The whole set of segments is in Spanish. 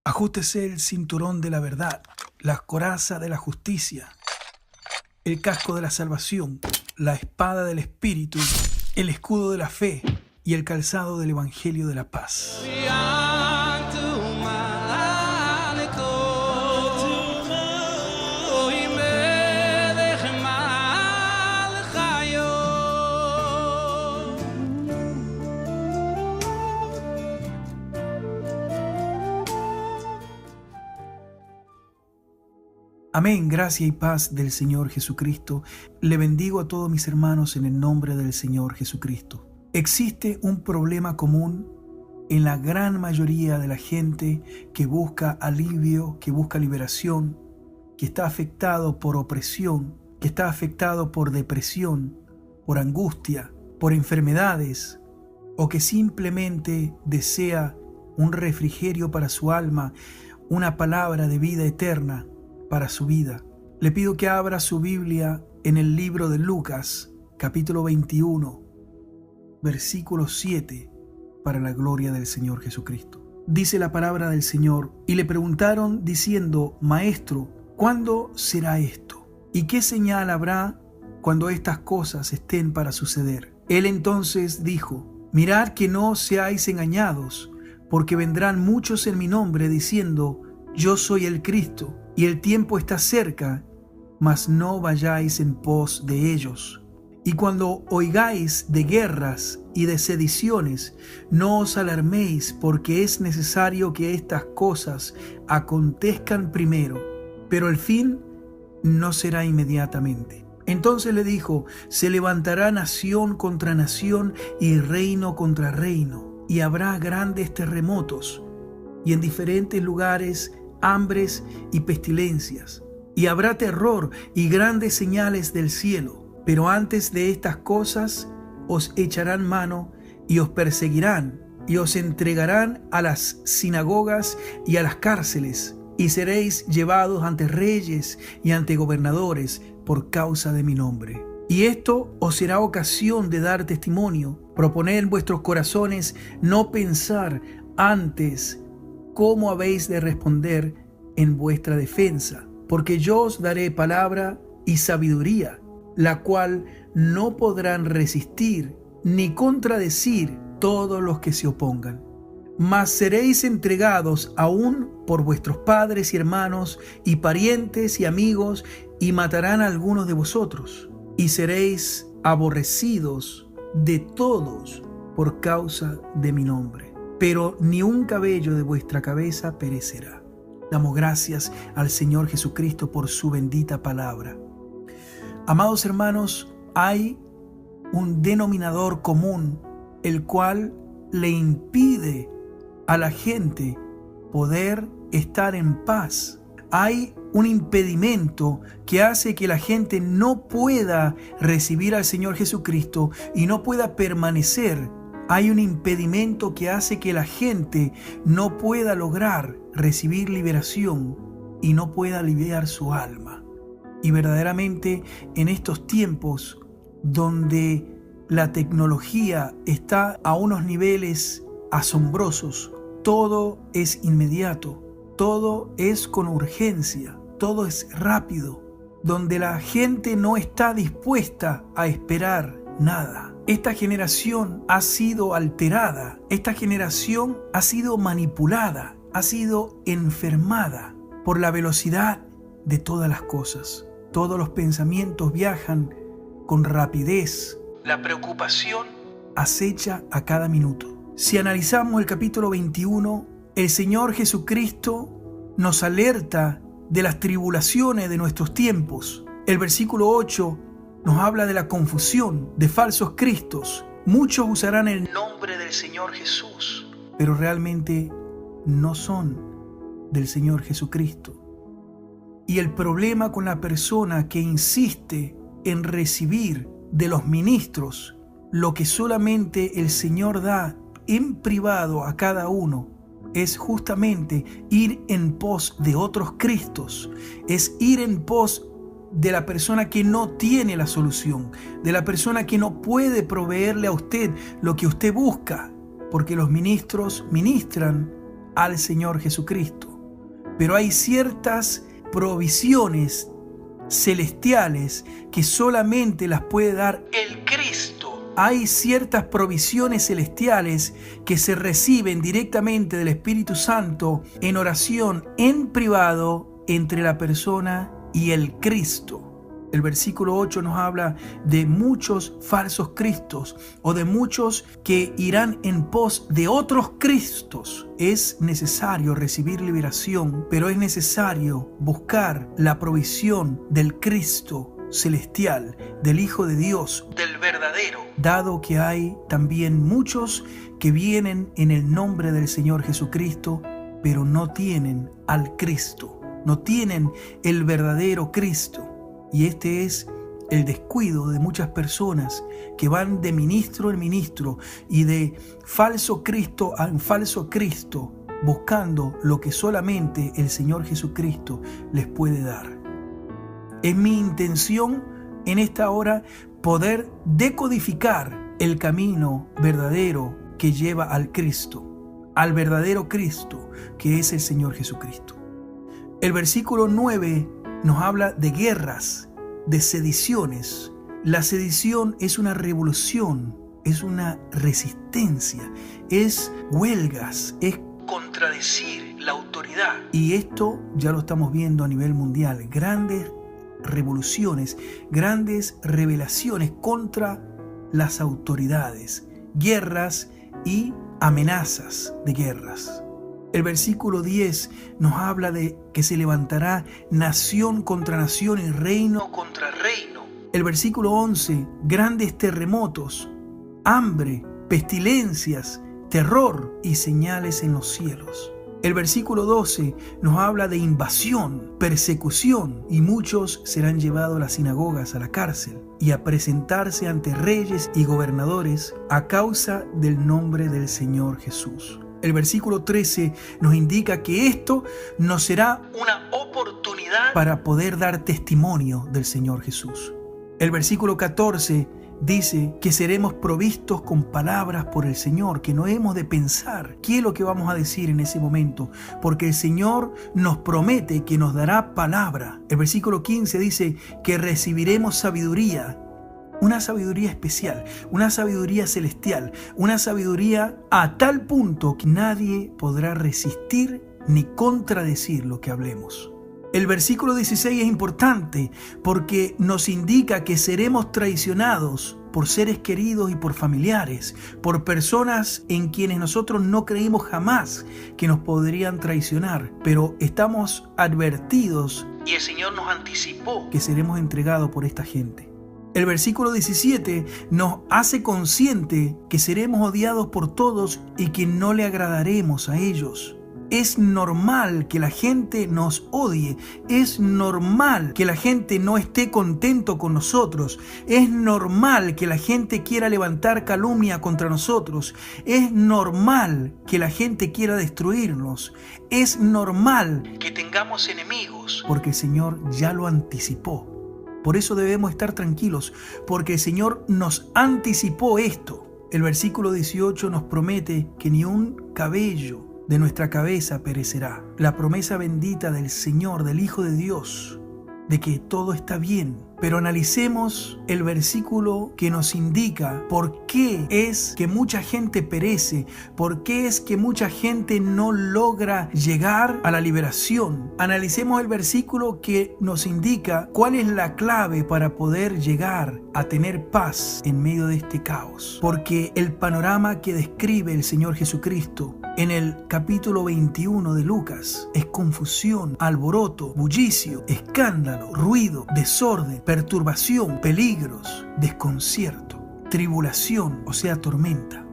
Ajústese el cinturón de la verdad, la coraza de la justicia, el casco de la salvación, la espada del Espíritu, el escudo de la fe y el calzado del Evangelio de la paz. Amén, gracia y paz del Señor Jesucristo. Le bendigo a todos mis hermanos en el nombre del Señor Jesucristo. Existe un problema común en la gran mayoría de la gente que busca alivio, que busca liberación, que está afectado por opresión, que está afectado por depresión, por angustia, por enfermedades, o que simplemente desea un refrigerio para su alma, una palabra de vida eterna para su vida. Le pido que abra su Biblia en el libro de Lucas, capítulo 21, versículo 7, para la gloria del Señor Jesucristo. Dice la palabra del Señor: y le preguntaron diciendo: Maestro, ¿cuándo será esto? ¿Y qué señal habrá cuando estas cosas estén para suceder? Él entonces dijo: Mirad que no seáis engañados, porque vendrán muchos en mi nombre diciendo: Yo soy el Cristo, y el tiempo está cerca, mas no vayáis en pos de ellos. Y cuando oigáis de guerras y de sediciones, no os alarméis, porque es necesario que estas cosas acontezcan primero, pero el fin no será inmediatamente. Entonces le dijo: se levantará nación contra nación y reino contra reino, y habrá grandes terremotos, y en diferentes lugares hambres y pestilencias, y habrá terror y grandes señales del cielo. Pero antes de estas cosas os echarán mano y os perseguirán y os entregarán a las sinagogas y a las cárceles, y seréis llevados ante reyes y ante gobernadores por causa de mi nombre. Y esto os será ocasión de dar testimonio. Proponed en vuestros corazones no pensar antes cómo habéis de responder en vuestra defensa, porque yo os daré palabra y sabiduría, la cual no podrán resistir ni contradecir todos los que se opongan. Mas seréis entregados aún por vuestros padres y hermanos y parientes y amigos, y matarán a algunos de vosotros, y seréis aborrecidos de todos por causa de mi nombre. Pero ni un cabello de vuestra cabeza perecerá. Damos gracias al Señor Jesucristo por su bendita palabra. Amados hermanos, hay un denominador común, el cual le impide a la gente poder estar en paz. Hay un impedimento que hace que la gente no pueda recibir al Señor Jesucristo y no pueda permanecer. Hay un impedimento que hace que la gente no pueda lograr recibir liberación y no pueda aliviar su alma. Y verdaderamente en estos tiempos donde la tecnología está a unos niveles asombrosos, todo es inmediato, todo es con urgencia, todo es rápido, donde la gente no está dispuesta a esperar nada. Esta generación ha sido alterada, esta generación ha sido manipulada, ha sido enfermada por la velocidad de todas las cosas. Todos los pensamientos viajan con rapidez. La preocupación acecha a cada minuto. Si analizamos el capítulo 21, el Señor Jesucristo nos alerta de las tribulaciones de nuestros tiempos. El versículo 8 nos habla de la confusión, de falsos cristos. Muchos usarán el nombre del Señor Jesús, pero realmente no son del Señor Jesucristo. Y el problema con la persona que insiste en recibir de los ministros lo que solamente el Señor da en privado a cada uno es justamente ir en pos de otros cristos, es ir en pos de la persona que no tiene la solución, de la persona que no puede proveerle a usted lo que usted busca, porque los ministros ministran al Señor Jesucristo. pero hay ciertas provisiones celestiales que solamente las puede dar el Cristo. Hay ciertas provisiones celestiales que se reciben directamente del Espíritu Santo en oración, en privado, entre la persona y el Cristo. El versículo 8 nos habla de muchos falsos cristos o de muchos que irán en pos de otros cristos. Es necesario recibir liberación, pero es necesario buscar la provisión del Cristo celestial, del Hijo de Dios, del verdadero, dado que hay también muchos que vienen en el nombre del Señor Jesucristo, pero no tienen al Cristo, no tienen el verdadero Cristo. Y este es el descuido de muchas personas que van de ministro en ministro y de falso Cristo a falso Cristo, buscando lo que solamente el Señor Jesucristo les puede dar. Es mi intención en esta hora poder decodificar el camino verdadero que lleva al Cristo, al verdadero Cristo, que es el Señor Jesucristo. El versículo 9 nos habla de guerras, de sediciones. La sedición es una revolución, es una resistencia, es huelgas, es contradecir la autoridad. Y esto ya lo estamos viendo a nivel mundial. Grandes revoluciones, grandes revelaciones contra las autoridades, guerras y amenazas de guerras. El versículo 10 nos habla de que se levantará nación contra nación y reino contra reino. El versículo 11, grandes terremotos, hambre, pestilencias, terror y señales en los cielos. El versículo 12 nos habla de invasión, persecución, y muchos serán llevados a las sinagogas, a la cárcel, y a presentarse ante reyes y gobernadores a causa del nombre del Señor Jesús. El versículo 13 nos indica que esto nos será una oportunidad para poder dar testimonio del Señor Jesús. El versículo 14 dice que seremos provistos con palabras por el Señor, que no hemos de pensar qué es lo que vamos a decir en ese momento, porque el Señor nos promete que nos dará palabra. El versículo 15 dice que recibiremos sabiduría, una sabiduría especial, una sabiduría celestial, una sabiduría a tal punto que nadie podrá resistir ni contradecir lo que hablemos. El versículo 16 es importante porque nos indica que seremos traicionados por seres queridos y por familiares, por personas en quienes nosotros no creímos jamás que nos podrían traicionar, pero estamos advertidos y el Señor nos anticipó que seremos entregados por esta gente. El versículo 17 nos hace consciente que seremos odiados por todos y que no le agradaremos a ellos. Es normal que la gente nos odie, es normal que la gente no esté contento con nosotros, es normal que la gente quiera levantar calumnia contra nosotros, es normal que la gente quiera destruirnos, es normal que tengamos enemigos, porque el Señor ya lo anticipó. Por eso debemos estar tranquilos, porque el Señor nos anticipó esto. El versículo 18 nos promete que ni un cabello de nuestra cabeza perecerá. La promesa bendita del Señor, del Hijo de Dios, de que todo está bien. Pero analicemos el versículo que nos indica por qué es que mucha gente perece, por qué es que mucha gente no logra llegar a la liberación. Analicemos el versículo que nos indica cuál es la clave para poder llegar a tener paz en medio de este caos. Porque el panorama que describe el Señor Jesucristo en el capítulo 21 de Lucas es confusión, alboroto, bullicio, escándalo, ruido, desorden, perturbación, peligros, desconcierto, tribulación, o sea, tormenta.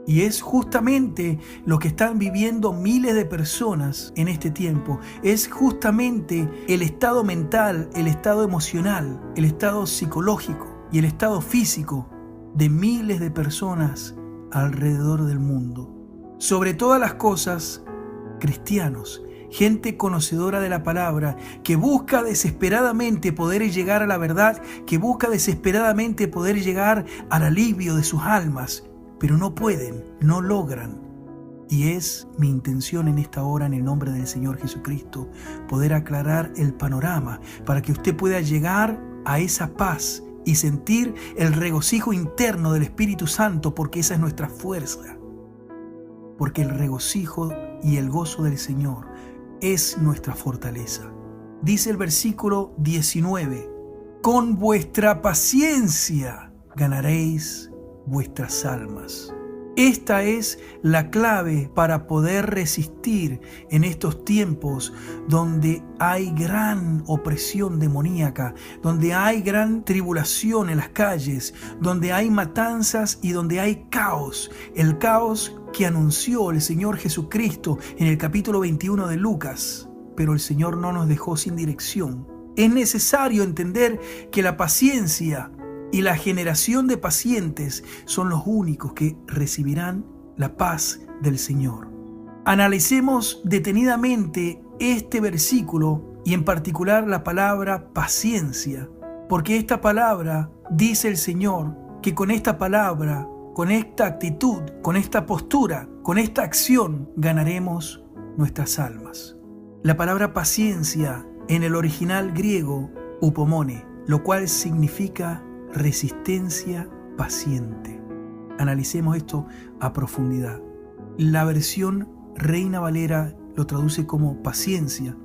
Y es justamente lo que están viviendo miles de personas en este tiempo. Es justamente el estado mental, el estado emocional, el estado psicológico y el estado físico de miles de personas alrededor del mundo. Sobre todas las cosas, cristianos, gente conocedora de la palabra, que busca desesperadamente poder llegar a la verdad, que busca desesperadamente poder llegar al alivio de sus almas, pero no pueden, no logran. Y es mi intención en esta hora, en el nombre del Señor Jesucristo, poder aclarar el panorama para que usted pueda llegar a esa paz y sentir el regocijo interno del Espíritu Santo, porque esa es nuestra fuerza. Porque el regocijo y el gozo del Señor es nuestra fortaleza. Dice el versículo 19, con vuestra paciencia ganaréis vuestras almas. Esta es la clave para poder resistir en estos tiempos donde hay gran opresión demoníaca, donde hay gran tribulación en las calles, donde hay matanzas y donde hay caos. El caos que anunció el Señor Jesucristo en el capítulo 21 de Lucas. Pero el Señor no nos dejó sin dirección. Es necesario entender que la paciencia y la generación de pacientes son los únicos que recibirán la paz del Señor. Analicemos detenidamente este versículo y en particular la palabra paciencia, porque esta palabra, dice el Señor, que con esta palabra, con esta actitud, con esta postura, con esta acción, ganaremos nuestras almas. La palabra paciencia en el original griego, upomone, lo cual significa resistencia paciente. Analicemos esto a profundidad. La versión Reina Valera lo traduce como paciencia,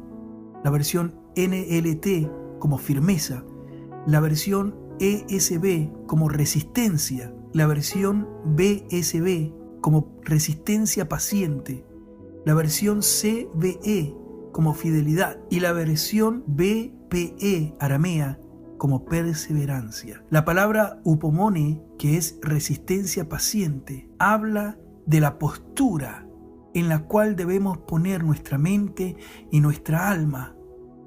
la versión NLT como firmeza, la versión ESV como resistencia, la versión BSB como resistencia paciente, la versión CBE como fidelidad y la versión BPE aramea como perseverancia. La palabra upomone, que es resistencia paciente, habla de la postura en la cual debemos poner nuestra mente y nuestra alma,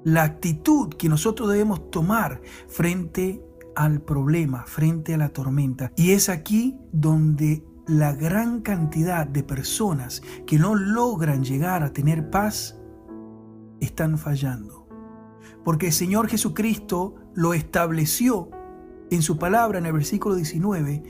la actitud que nosotros debemos tomar frente al problema, frente a la tormenta. Y es aquí donde la gran cantidad de personas que no logran llegar a tener paz están fallando. Porque el Señor Jesucristo lo estableció en su palabra en el versículo 19,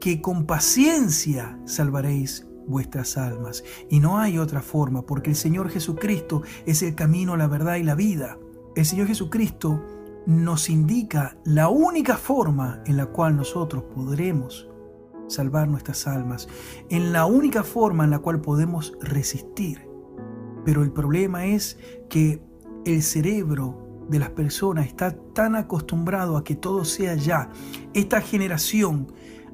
que con paciencia salvaréis vuestras almas. Y no hay otra forma, porque el Señor Jesucristo es el camino, la verdad y la vida. El Señor Jesucristo nos indica la única forma en la cual nosotros podremos salvar nuestras almas, en la única forma en la cual podemos resistir. Pero el problema es que el cerebro de las personas está tan acostumbrado a que todo sea ya. Esta generación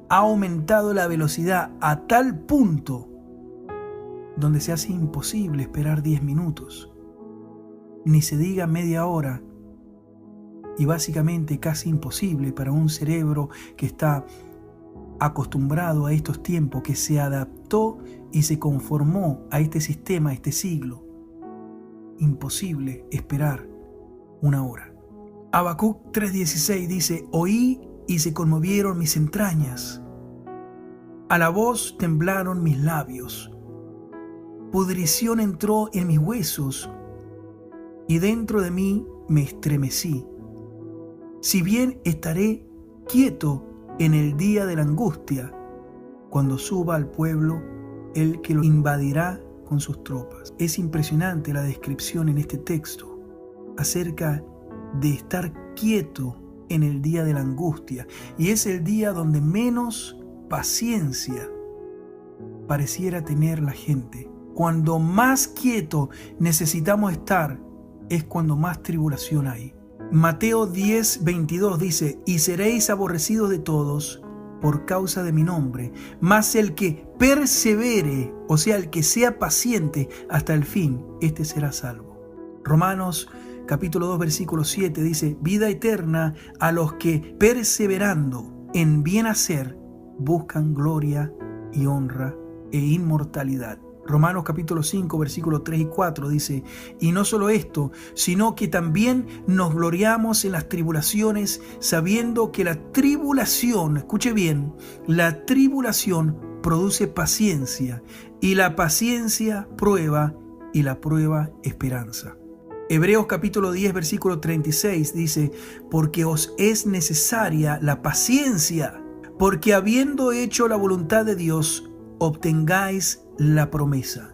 ha aumentado la velocidad a tal punto donde se hace imposible esperar 10 minutos, ni se diga media hora, y básicamente casi imposible para un cerebro que está acostumbrado a estos tiempos, que se adaptó y se conformó a este sistema, a este siglo. Imposible esperar una hora. Habacuc 3:16 dice: oí y se conmovieron mis entrañas, a la voz temblaron mis labios, pudrición entró en mis huesos y dentro de mí me estremecí. Si bien estaré quieto en el día de la angustia, cuando suba al pueblo el que lo invadirá con sus tropas. Es impresionante la descripción en este texto acerca de estar quieto en el día de la angustia, y es el día donde menos paciencia pareciera tener la gente. Cuando más quieto necesitamos estar es cuando más tribulación hay. Mateo 10:22 dice: y seréis aborrecidos de todos por causa de mi nombre, mas el que persevere, o sea, el que sea paciente hasta el fin, este será salvo. Romanos capítulo 2 versículo 7 dice: vida eterna a los que perseverando en bien hacer buscan gloria y honra e inmortalidad. Romanos capítulo 5 versículos 3 y 4 dice: y no solo esto, sino que también nos gloriamos en las tribulaciones, sabiendo que la tribulación, escuche bien, la tribulación produce paciencia, y la paciencia prueba, y la prueba esperanza. Hebreos capítulo 10 versículo 36 dice: porque os es necesaria la paciencia, porque habiendo hecho la voluntad de Dios, obtengáis la promesa.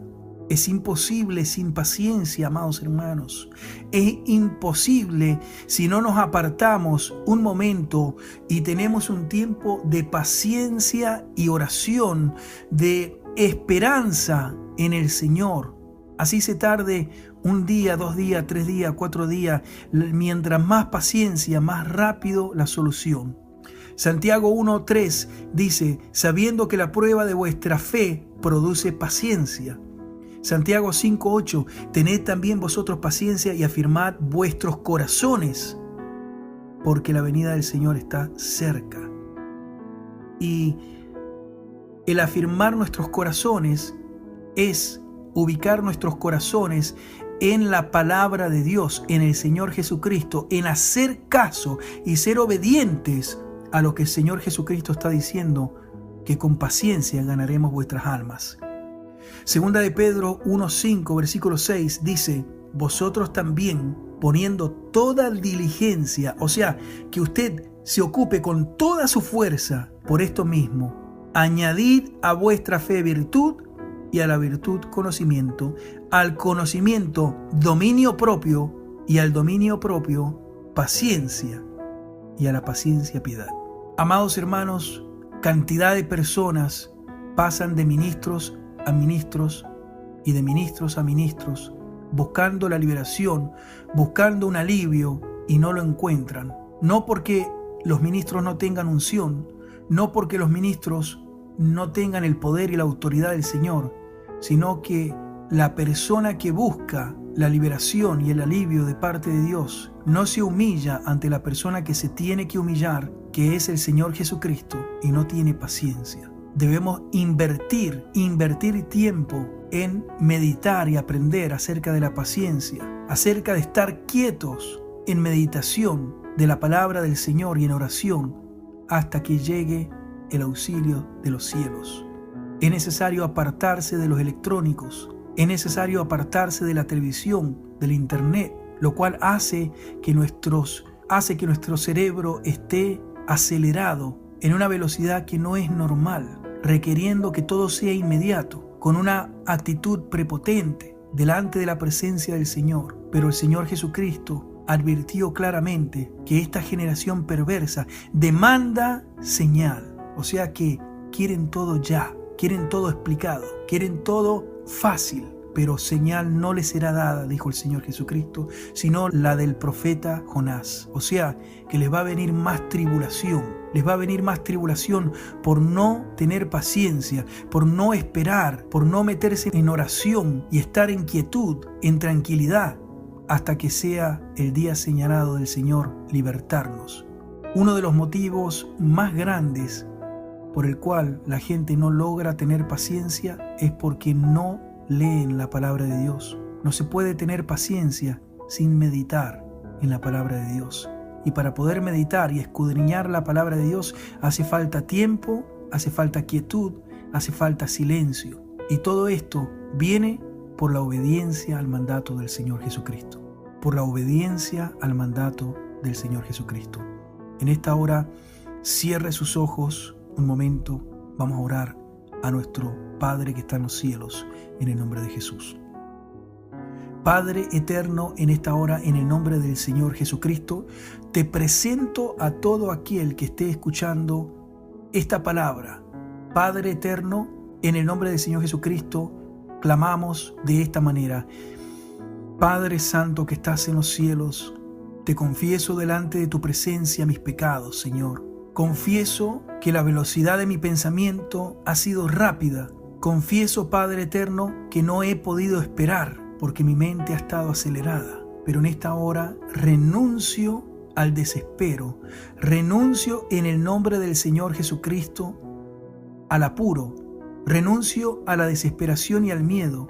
Es imposible sin paciencia, amados hermanos. Es imposible si no nos apartamos un momento y tenemos un tiempo de paciencia y oración, de esperanza en el Señor. Así se tarde un día, 2 días, 3 días, 4 días. Mientras más paciencia, más rápido la solución. Santiago 1:3 dice, sabiendo que la prueba de vuestra fe produce paciencia. Santiago 5:8, tened también vosotros paciencia y afirmad vuestros corazones, porque la venida del Señor está cerca. Y el afirmar nuestros corazones es ubicar nuestros corazones en la palabra de Dios, en el Señor Jesucristo, en hacer caso y ser obedientes a lo que el Señor Jesucristo está diciendo, que con paciencia ganaremos vuestras almas. Segunda de Pedro 1:5, versículo 6 dice, vosotros también poniendo toda diligencia, o sea, que usted se ocupe con toda su fuerza por esto mismo, añadid a vuestra fe virtud y a la virtud conocimiento, al conocimiento dominio propio y al dominio propio paciencia y a la paciencia piedad. Amados hermanos, cantidad de personas pasan de ministros a ministros y de ministros a ministros, buscando la liberación, buscando un alivio y no lo encuentran. No porque los ministros no tengan unción, no porque los ministros no tengan el poder y la autoridad del Señor, sino que la persona que busca la liberación y el alivio de parte de Dios no se humilla ante la persona que se tiene que humillar, que es el Señor Jesucristo, y no tiene paciencia. Debemos invertir tiempo en meditar y aprender acerca de la paciencia, acerca de estar quietos en meditación de la palabra del Señor y en oración hasta que llegue el auxilio de los cielos. Es necesario apartarse de los electrónicos, es necesario apartarse de la televisión, del internet, lo cual hace que nuestro cerebro esté acelerado en una velocidad que no es normal, requiriendo que todo sea inmediato, con una actitud prepotente delante de la presencia del Señor. Pero el Señor Jesucristo advirtió claramente que esta generación perversa demanda señal, o sea que quieren todo ya, quieren todo explicado, quieren todo fácil, pero señal no les será dada, dijo el Señor Jesucristo, sino la del profeta Jonás. O sea, que les va a venir más tribulación. Les va a venir más tribulación por no tener paciencia, por no esperar, por no meterse en oración y estar en quietud, en tranquilidad, hasta que sea el día señalado del Señor libertarnos. Uno de los motivos más grandes por el cual la gente no logra tener paciencia es porque no leen la palabra de Dios. No se puede tener paciencia sin meditar en la palabra de Dios. Y para poder meditar y escudriñar la palabra de Dios hace falta tiempo, hace falta quietud, hace falta silencio. Y todo esto viene por la obediencia al mandato del Señor Jesucristo. Por la obediencia al mandato del Señor Jesucristo. En esta hora, cierre sus ojos un momento. Vamos a orar a nuestro Padre que está en los cielos, en el nombre de Jesús. Padre eterno, en esta hora, en el nombre del Señor Jesucristo, te presento a todo aquel que esté escuchando esta palabra. Padre eterno, en el nombre del Señor Jesucristo, clamamos de esta manera. Padre Santo que estás en los cielos, te confieso delante de tu presencia mis pecados, Señor. Confieso que la velocidad de mi pensamiento ha sido rápida. Confieso, Padre eterno, que no he podido esperar porque mi mente ha estado acelerada. Pero en esta hora renuncio al desespero. Renuncio en el nombre del Señor Jesucristo al apuro. Renuncio a la desesperación y al miedo.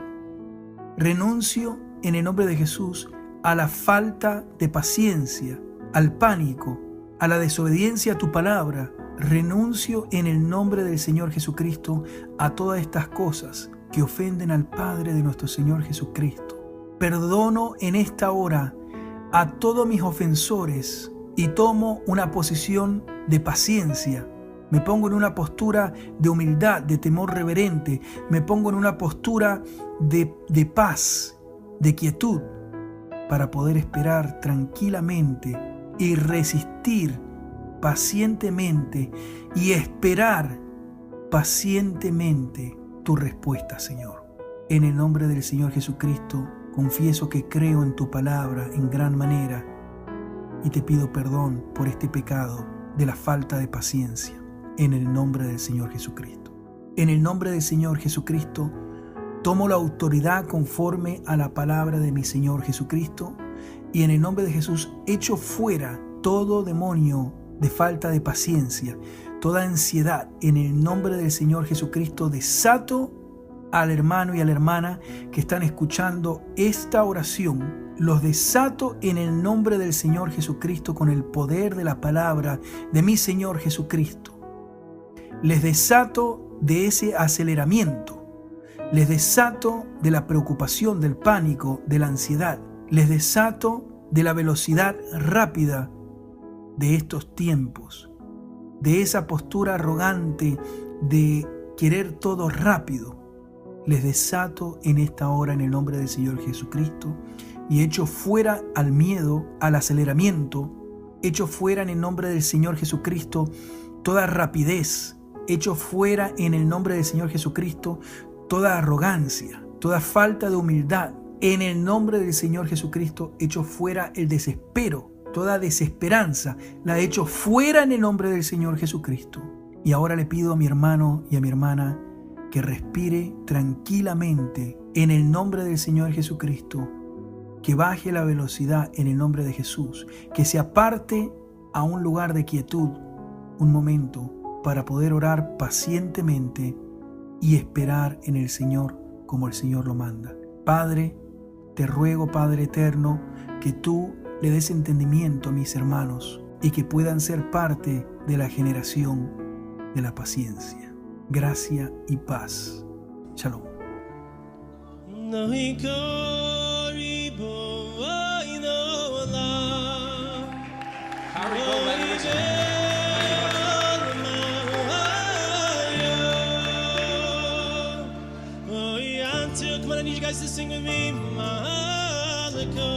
Renuncio en el nombre de Jesús a la falta de paciencia, al pánico, a la desobediencia a tu palabra. Renuncio en el nombre del Señor Jesucristo a todas estas cosas que ofenden al Padre de nuestro Señor Jesucristo. Perdono en esta hora a todos mis ofensores y tomo una posición de paciencia, Me pongo en una postura de humildad, de temor reverente. Me pongo en una postura de paz, de quietud, para poder esperar tranquilamente y resistir pacientemente y esperar pacientemente tu respuesta, Señor. En el nombre del Señor Jesucristo, confieso que creo en tu palabra en gran manera y te pido perdón por este pecado de la falta de paciencia. En el nombre del Señor Jesucristo. En el nombre del Señor Jesucristo, tomo la autoridad conforme a la palabra de mi Señor Jesucristo y en el nombre de Jesús echo fuera todo demonio de falta de paciencia, toda ansiedad. En el nombre del Señor Jesucristo desato al hermano y a la hermana que están escuchando esta oración. Los desato en el nombre del Señor Jesucristo con el poder de la palabra de mi Señor Jesucristo. Les desato de ese aceleramiento. Les desato de la preocupación, del pánico, de la ansiedad. Les desato de la velocidad rápida de estos tiempos. De esa postura arrogante de querer todo rápido. Les desato en esta hora en el nombre del Señor Jesucristo y echo fuera al miedo, al aceleramiento. Echo fuera en el nombre del Señor Jesucristo toda rapidez. Echo fuera en el nombre del Señor Jesucristo toda arrogancia, toda falta de humildad. En el nombre del Señor Jesucristo echo fuera el desespero, toda desesperanza. La echo fuera en el nombre del Señor Jesucristo. Y ahora le pido a mi hermano y a mi hermana que respire tranquilamente en el nombre del Señor Jesucristo, que baje la velocidad en el nombre de Jesús, que se aparte a un lugar de quietud un momento para poder orar pacientemente y esperar en el Señor como el Señor lo manda. Padre, te ruego, Padre eterno, que tú le des entendimiento a mis hermanos y que puedan ser parte de la generación de la paciencia. Gracia y paz. Shalom. Come on, I need you guys to sing with me. Mahaliko.